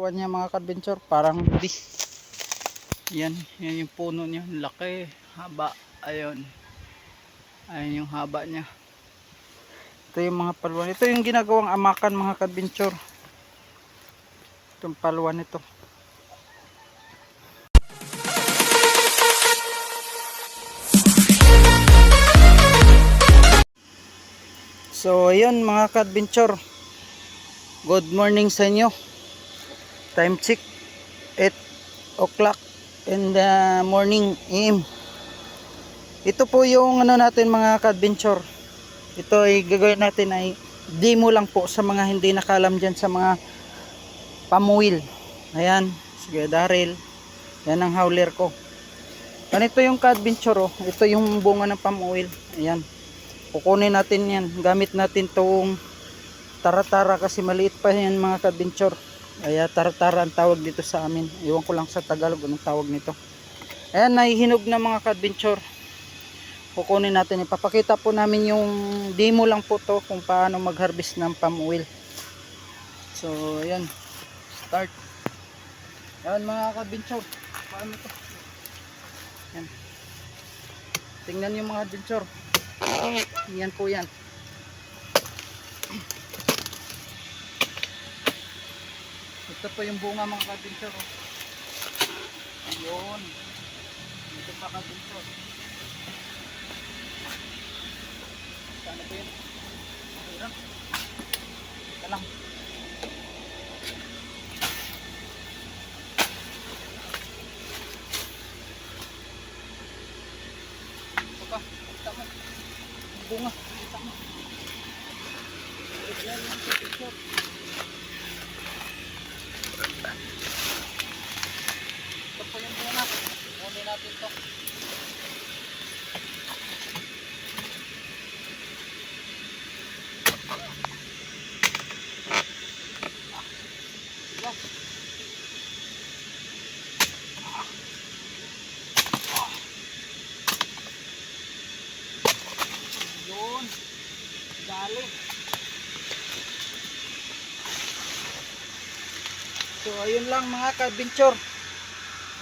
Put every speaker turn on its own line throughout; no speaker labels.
kuha niya mga ka-adventure, parang di. Yan yung puno niya, laki, haba. Ayun. Ayun yung haba niya. Ito yung mga palwan. Ito yung ginagawang amakan mga ka-adventure. Itong palwan ito. So ayun mga ka-adventure, good morning sa inyo. Time check 8 o'clock in the morning AM. Ito po yung ano natin mga ka-adventure. Ito ay gagawin natin ay demo lang po sa mga hindi nakalam dyan sa mga pamuwil. Ayan, sige Daryl, yan ang howler ko. Ganito yung ka-adventure, oh. Ito yung bunga ng pamuwil. Ayan, kukunin natin yan, gamit natin tong taratara kasi maliit pa yan mga ka-adventure. Kaya taratara ang tawag dito sa amin. Iwan ko lang sa Tagalog anong tawag nito. Ayan, nahihinog na mga ka-adventure. Kukunin natin, ipapakita po namin yung demo lang po to kung paano mag-harvest ng palm oil. So ayan, start. Ayan mga ka-adventure, paano to? Ayan, tingnan yung mga adventure. Yan po yan. Ito po yung bunga mga ka-adventure. Ayun, ito pa ka-adventure. Sana po yun. Hirap. Ito lang. Ito pa, kita mo. Yung bunga, kita mo. Ito yan yung ka-adventure. Ito po yung bunga. Kunin natin ito. Yun, dali. So ayun lang mga ka-adventure.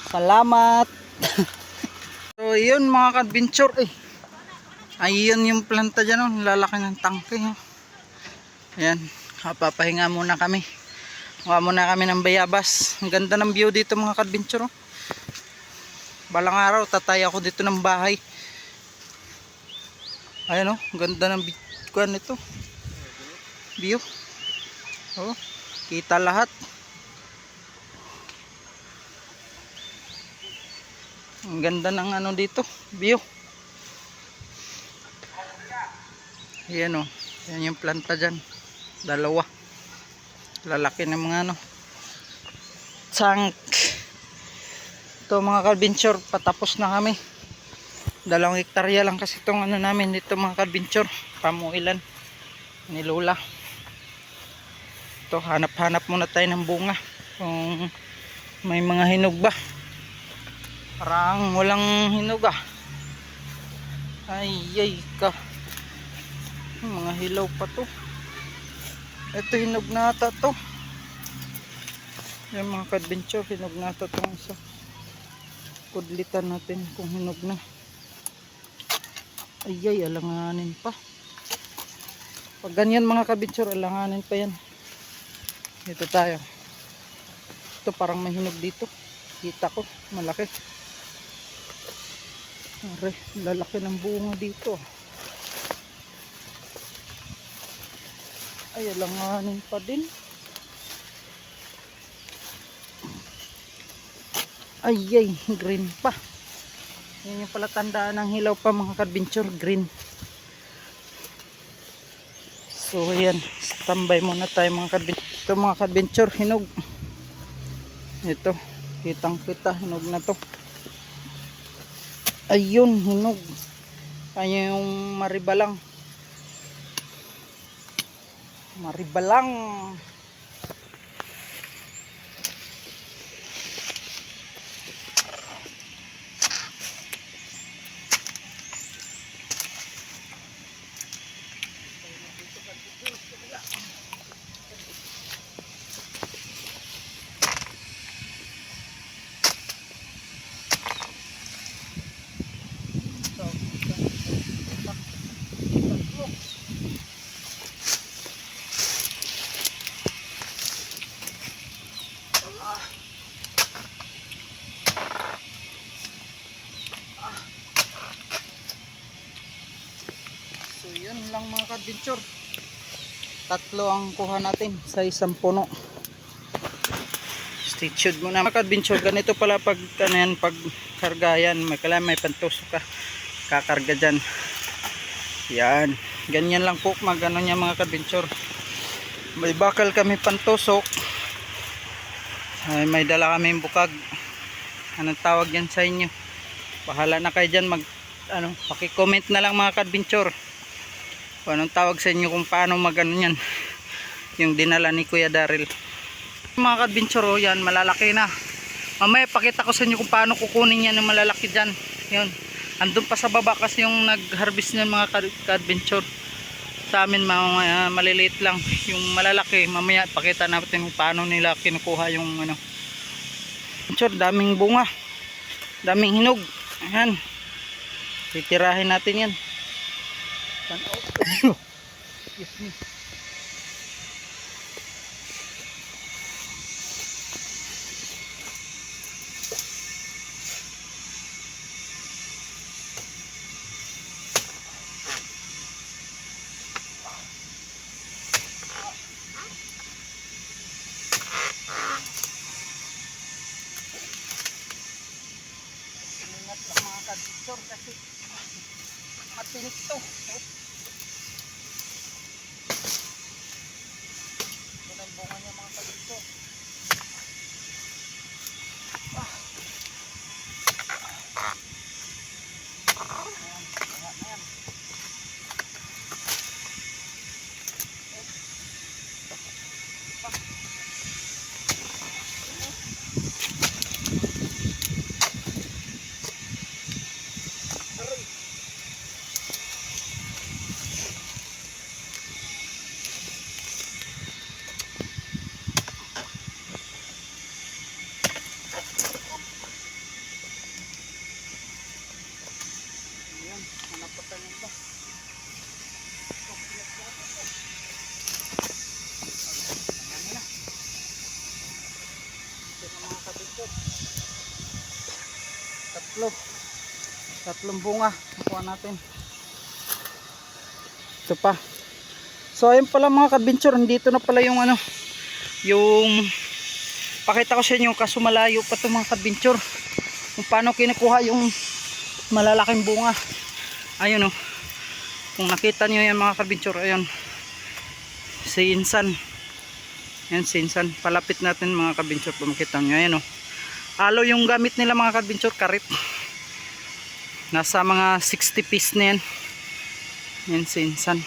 Salamat. So yun mga ka-adventure, ayun yung planta dyan, oh. Lalaki ng tangke, oh. Ayan, papahinga muna kami. Kuha muna kami ng bayabas. Ang ganda ng view dito mga ka-adventure, oh. Balang araw tatay ako dito ng bahay. Ayan, oh, ganda ng kuan nito. View. Oh, kita lahat. Ang ganda ng ano dito, view. Ayan, oh. Ayan yung planta dyan. Dalawa. Lalaki ng mga ano. Chunk. Ito mga ka-adventure, patapos na kami. 2 hektarya lang kasi itong ano namin dito mga ka-adventure. Pamuilan ni Lola. Ito, hanap-hanap muna tayo ng bunga. Kung may mga hinog ba. Parang walang hinog, ay ka. Mga hilaw pa to. Ito hinog na ata to. Yung mga ka-adventure, hinog na ata itong isa. Kudlitan natin kung hinog na. Ay, alanganin pa. Pag ganyan mga ka-adventure, alanganin pa yan. Dito tayo. Ito parang may hinog dito. Kita ko, malaki. Aray, lalaki ng bunga dito. Ay, alanganin pa din. Ay, green pa. Yan yung pala tandaan ng hilaw pa mga ka-adventure, green. So ayan, standby muna tayo mga ka-adventure. Ito mga ka-adventure, hinog. Ito, kitang kita, hinog na to. Ayun, hinog. Kaya yung maribalang. Maribalang. mga ka-adventure. 3 ang kuha natin sa isang puno. Stay tuned muna mga ka-adventure. Ganito pala pag pag kargayan, may pantusok ka kakarga dyan. Yan, ganyan lang po magano niya mga ka-adventure. May bakal kami pantusok, may dala kami bukag. Anong tawag yan sa inyo? Bahala na kayo dyan, paki-comment na lang mga ka-adventure kung anong tawag sa inyo, kung paano magano yan yung dinala ni Kuya Daryl. Mga ka-adventure, yan malalaki na. Mamaya pakita ko sa inyo kung paano kukunin yan yung malalaki dyan. Yun, andun pa sa baba kasi yung nag-harvest niyan mga ka-adventure. Sa amin mga maliliit lang, yung malalaki mamaya pakita natin kung paano nila kinukuha yung daming bunga, daming hinog. Ayan, titirahin natin yan. Excuse me. Ingat lang mga ka-adventure kasi matinik to. Ito ang bunga niya mga ka-adventure. Tatlong bunga nakuha natin. Ito pa. So ayun pala mga ka-adventure, dito na pala yung yung pakita ko sa inyo, kaso malayo pa ito mga ka-adventure kung paano kinukuha yung malalaking bunga. Ayun kung nakita nyo yan mga ka-adventure, ayun si Insan. Yan si Insan, palapit natin mga ka-adventure kung makita nyo. Ayun alo yung gamit nila mga ka-adventure, karit. Nasa mga 60 piece na yan. Yan si Insan,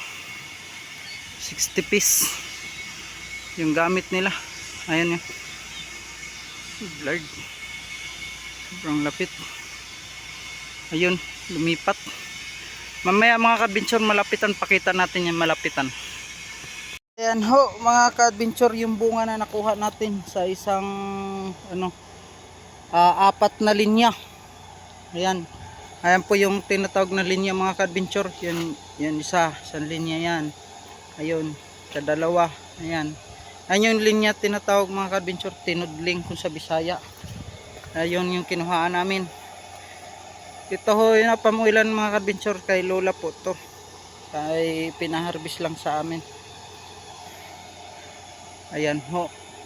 60 piece yung gamit nila. Ayun yun, blurred, sobrang lapit. Ayun, lumipat. Mamaya mga ka-adventure, malapitan, pakita natin yung malapitan. Ayan mga ka-adventure, yung bunga na nakuha natin sa isang 4 na linya. Ayan, ayan po yung tinatawag na linya mga ka-adventure. Yan isang linya yan. Ayun, sa dalawa. Ayan, ayun yung linya tinatawag mga ka-adventure, tinudling kung sa Bisaya. Ayun yung kinuhaan namin. Ito yun pamuilan mga ka-adventure, kay Lola po to. Kay pinaharbis lang sa amin. Ayan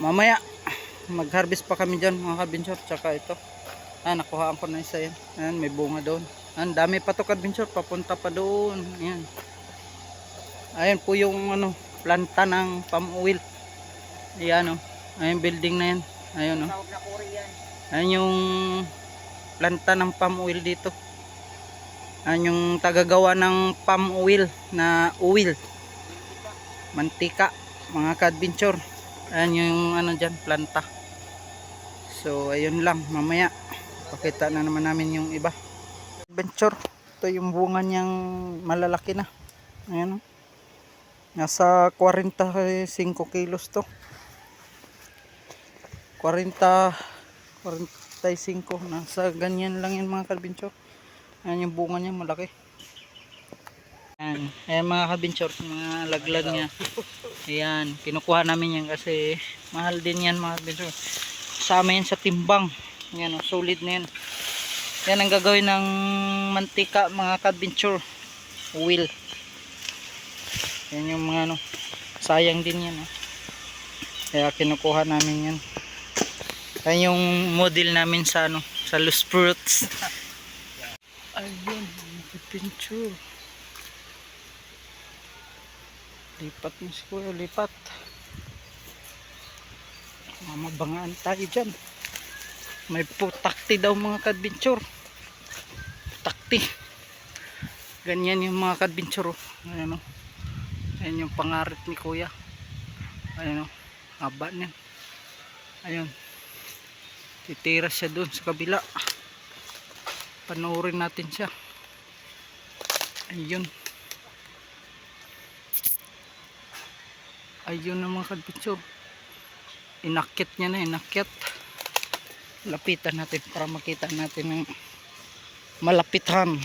mamaya mag-harvest pa kami dyan mga ka-adventure. Tsaka ito, nakuhaan ko na isa yan. Ayan, may bunga doon. Ayan, dami pa to ka-adventure, papunta pa doon. Ayan, ayan po yung planta ng palm oil. Ayan ayan building na yan. Ayun ayan yung planta ng palm oil dito. Ayan yung tagagawa ng palm oil na oil, mantika mga ka-adventure. Ayan yung dyan, planta. So ayun lang, mamaya pakita na naman namin yung iba. Adventure, ito yung bunga niyang malalaki na. Ayan nasa 45 kilos to. 45, nasa ganyan lang yan mga ka-adventure. Ayan yung bunga niya, malaki. Ayan mga ka-adventure, mga laglag niya. Ayan, kinukuha namin yan kasi mahal din yan mga ka-adventure. Sama yan sa timbang. Ayan solid na yan. Yan ang gagawin ng mantika mga ka-adventure, oil. Yan yung mga ano, sayang din yan. Kaya kinukuha namin yan. Yan yung model namin sa ano, sa loose fruits. Ayun, picture. Lipat mo si Kuya, lipat. Mamabangaan tayo dyan. May putakti daw mga ka-adventure. Putakti. Ganyan yung mga ka-adventure. Ayan o. Ayan yung pangarap ni Kuya. Ayan o. Haba niyan. Ayun. Titira siya doon sa kabila. Panoorin natin siya. Ayun. Ayun ang mga ka-adventure. Inakyat niya na, inakyat. Lapitan natin para makita natin ng malapitan.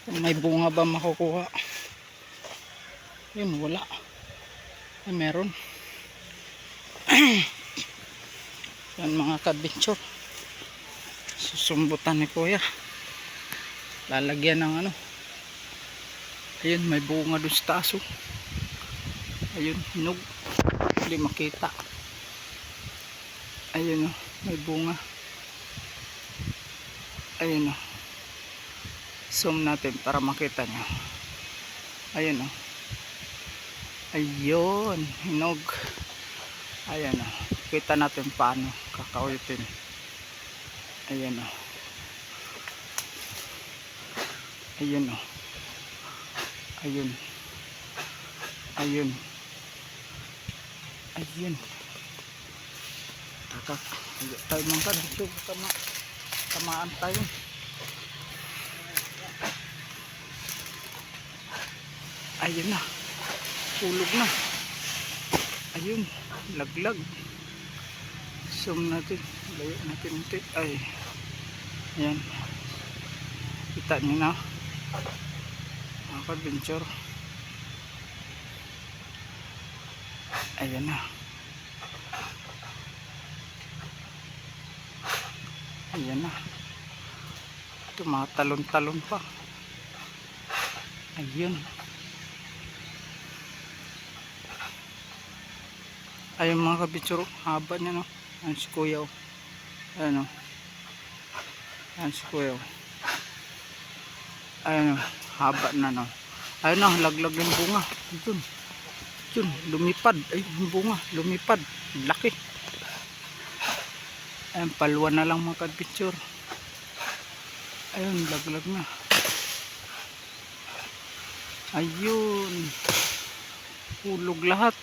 Kung may bunga ba makukuha. Yun, wala. Ay, meron. Yan mga ka-adventure. Susumbutan ni Kuya. Lalagyan ng ano. Ayun, may bunga doon sa taas. Ayun, hinog. Hindi makita. Ayun o, may bunga. Ayun o. Zoom natin para makita nyo. Ayun o. Ayun, hinog. Ayan o. Kita natin paano kakaulitin. Ayun o. Ayun o. Ayun. Ayun. Ayun. Takak. Tayo mga ka-adventure. Tamaan tayo. Ayun na. Hulog na. Ayun. Laglag. Zoom natin. Layo natin natin. Ay. Ayan. Kita nyo na. Mga ka-adventure. Ayan na. Ayan na. Tumatalon-talon pa. Ayun. Ayun mga kabitsuro. Haba niya no. Ayan si Kuya. Ayan o. Ayan si Kuya. Ayan o. Haba na no. Ayun na. Laglag yung bunga. Ayun. Ayun. Lumipad. Ayun yung bunga. Lumipad. Laki. Ayun. Palwa na lang mga kabitsuro. Ayun. Laglag na. Ayun. Hulog lahat.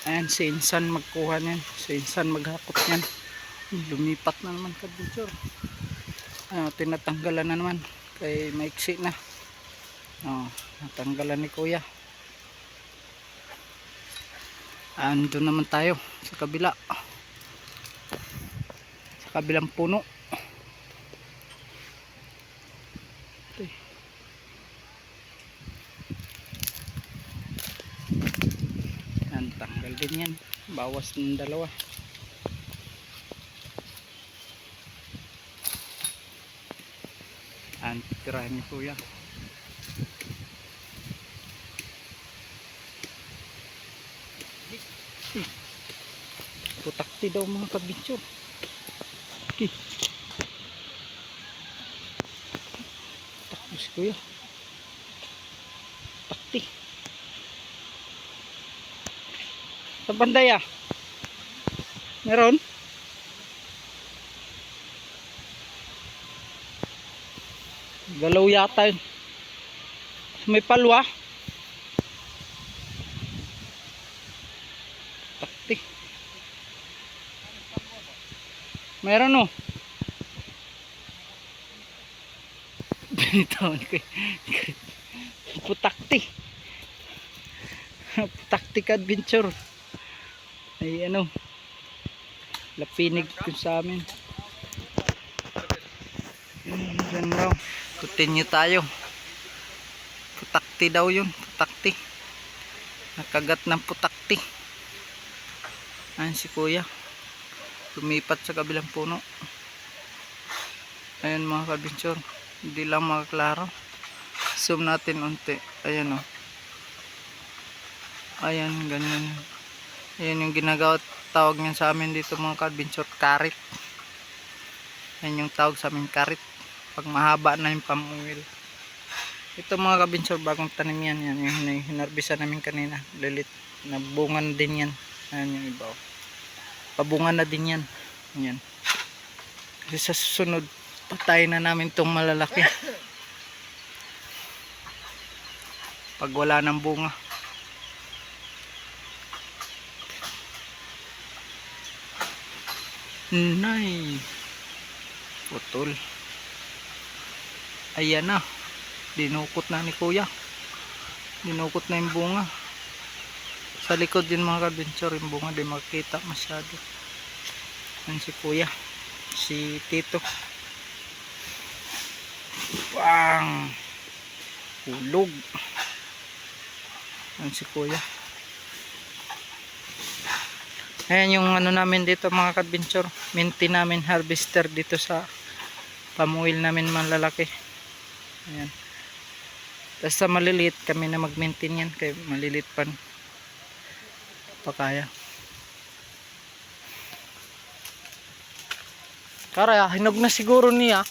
Ayan, si Insan magkuha niyan. Si Insan maghakot niyan. Lumipat na naman ka-adventure. Tinatanggalan na naman. Kay maiksi na. Natanggalan ni Kuya. Ando naman tayo sa kabila. Sa kabilang puno. Tanggal din yan, bawas ng dalawa. Tirahin ni Kuya. Putakti daw mga kabitsyo. Okay. Takbo si Kuya. Putakti. Sa banday meron? Galaw yata yun. May palwa. Takti. Meron o. Binitawan ko. Putakti. Putakti ka-adventure. Ay ano, lapinig ko sa amin. Diyan raw. Continue tayo. Putakti daw yun. Putakti. Nakagat ng putakti. Ayan si Kuya. Lumipat sa kabilang puno. Ayan mga ka-adventure, hindi lang makaklaro. Zoom natin unti. Ayan o. Ayan, ganyan. Ayan yung ginagawa, tawag niyan sa amin dito mga ka-adventure, karit. Ayan yung tawag sa amin, karit. Pag mahaba na yung pamuwil. Ito mga ka-adventure, bagong tanim yan. Yan yung hinarbisa namin kanina. Lilit. Nabungan din yan. Ayan yung iba. Pabungan na din yan. Ayan. Kasi sa susunod, patayin na namin itong malalaki. Pag wala ng bunga. Nay. Putol. Ayan na. Dinukot na ni kuya. Dinukot na yung bunga. Sa likod din mga ka-adventure, yung bunga di makita masyado. Yan si kuya. Si tito. Bang. Hulog. Yan si kuya. Ayan yung ano namin dito mga ka-adventure. Minti namin harvester dito sa pamuwil namin malalaki. Ayan. Tapos sa maliliit kami na mag-maintain yan. Kaya maliliit pa kaya. Kara, hinog na siguro niya.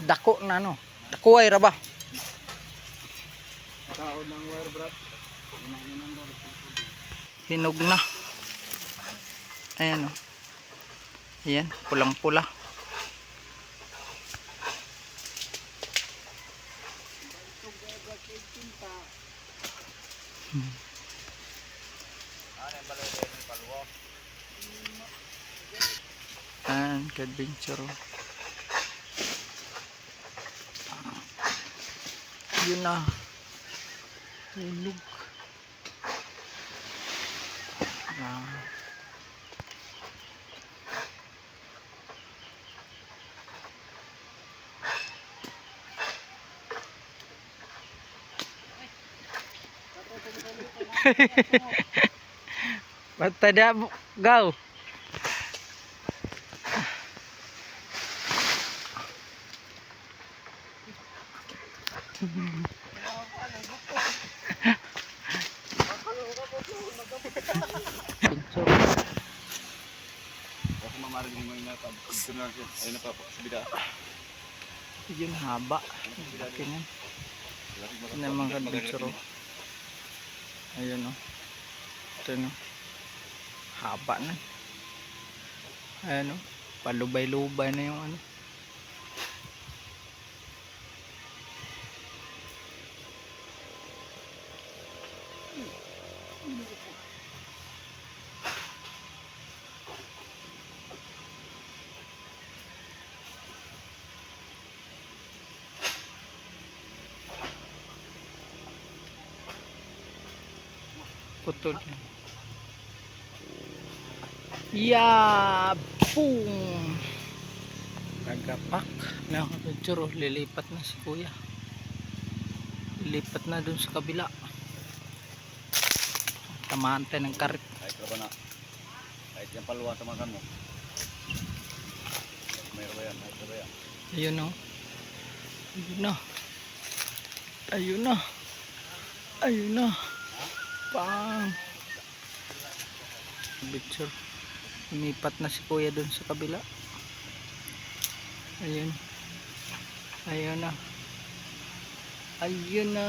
Dako na no. Dako ay raba. Hinog na. Ayan o. Ayan, pulang-pula. Ayan, ka-adventure. Yun na. Hulog. Basta dia gaw. Yun haba. Laki niyan. Ito na mga ka-adventure. Ayun o. Ito no. Haba na. Ayan o. Palubay-lubay na yung ano. Putol. Yeah, boom. Nagapak na ka-adventure. Lilipat na si kuya. Lilipat na dun sa kabila. Tamahan tayo ng karit.
Kahit ka na. Kahit yung paluwa tamakan mo. Mayroon ba yan? Kahit ba yan?
Ayun o. Ayun na. Ayun na. Ayun na. Pang. Picture. Lumipat na si kuya dun sa kabila. Ayun. Ayun na. Ayun na.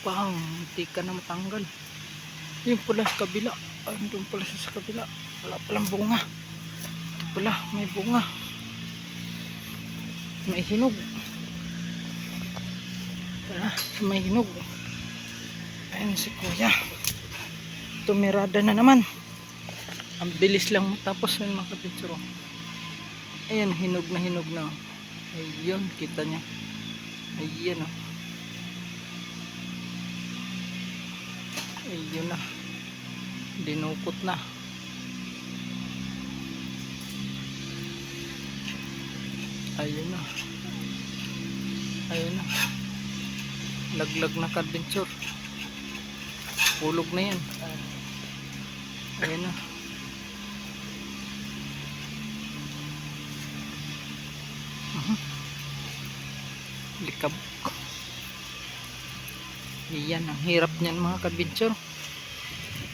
Pang. Hindi ka na matanggal. Yun pala sa kabila. Ayun pala sa kabila. Wala palang bunga. Ito pala. May bunga. May hinog. Wala. May hinog. Ayun si kuya. Tumirada na naman. Ang bilis lang matapos ng mga kapitsuro. Ayan, hinog na. Ayun, kita niya. Ayun o. Ayun na. Dinukot na. Ayun na. Ayun na. Laglag na ka-adventure. Hulog na yan. Ayun na. likab. Iyan, ang hirap niyan mga ka-adventure.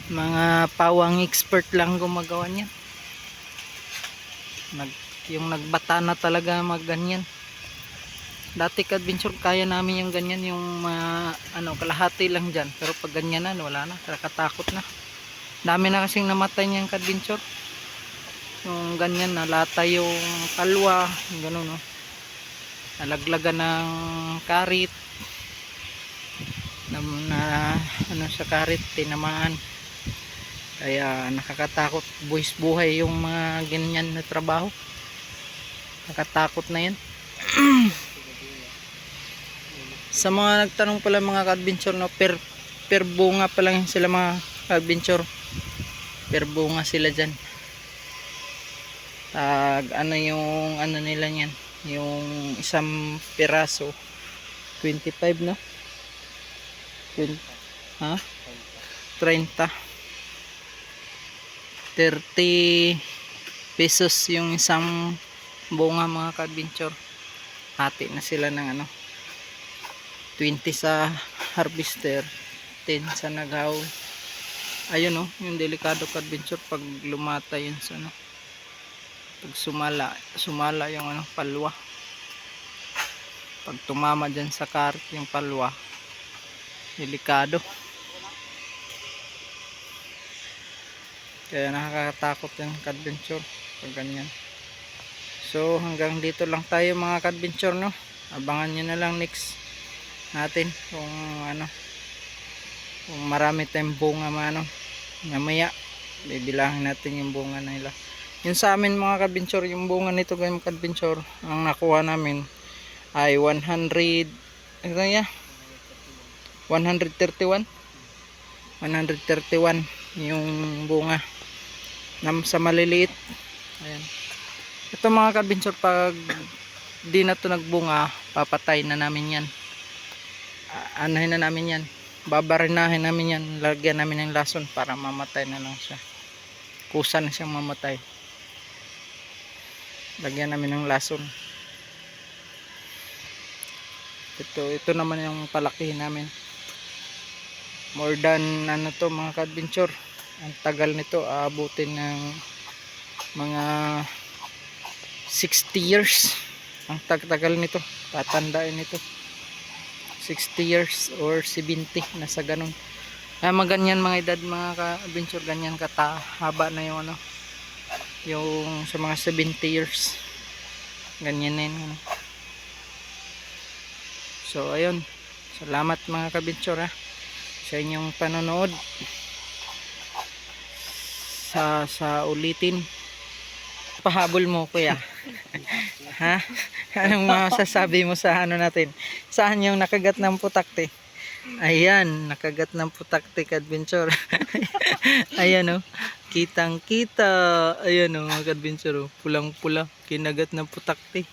Mga pawang expert lang gumagawa niyan. Yung nagbata na talaga magganyan. Dati ka-adventure kaya namin yung ganyan, yung kalahati lang dyan. Pero pag ganyan na, wala na, nakakatakot na. Dami na kasing namatay niyan ka-adventure. Yung ganyan, nalata yung kalwa, yung gano'n, no? Nalaglagan ng karit. Sa karit, tinamaan. Kaya nakakatakot, buwis buhay yung mga ganyan na trabaho. Nakakatakot na yan. Sa mga nagtanong pala mga ka-adventure, no, per bunga pa lang sila mga ka-adventure. Per bunga sila dyan. Yung nila yan, yung isang piraso 25, no? 20, 30 30 pesos yung isang bunga mga ka-adventure. Hati na sila ng 20 sa harvester, 10 sa naghaul. Ayun, no, yung delikado ka-adventure pag lumata yun sa pag sumala yung palwa. Pag tumama dyan sa karit yung palwa, delikado. Kaya nakakatakot yung ka-adventure pag ganyan. So hanggang dito lang tayo mga ka-adventure, no. Abangan nyo na lang next natin kung kung marami tayong bunga mamaya bibilangin natin yung bunga nila. Yun sa amin mga ka-adventure, yung bunga nito mga ka-adventure, ang nakuha namin ay 131 yung bunga sa maliliit. Ayan. Ito mga ka-adventure, pag di na to nagbunga, papatay na namin yan. Anahin na namin yan, babarinahin namin yan, lagyan namin ng lason para mamatay na lang siya. Kusa na siyang mamatay, lagyan namin ng lason. Ito naman yung palakihin namin. More than to mga ka-adventure, ang tagal nito, aabutin ng mga 60 years. Ang tagal nito, tatandain nito 60 years or 70, nasa ganun. Kaya maganyan mga edad mga ka-adventure, ganyan katahaba na yung yung sa mga 70 years, ganyan na yun. So ayun, salamat mga ka-adventure sa inyong panonood. Sa ulitin, pahabol mo kuya. Ha? Anong masasabi mo sa natin? Saan yung nakagat ng putakte? Ayan, nakagat ng putakte ka-adventure. Ayan, oh, kitang kita. Ayan, oh, mga ka-adventure, oh, pulang pula, kinagat ng putakte.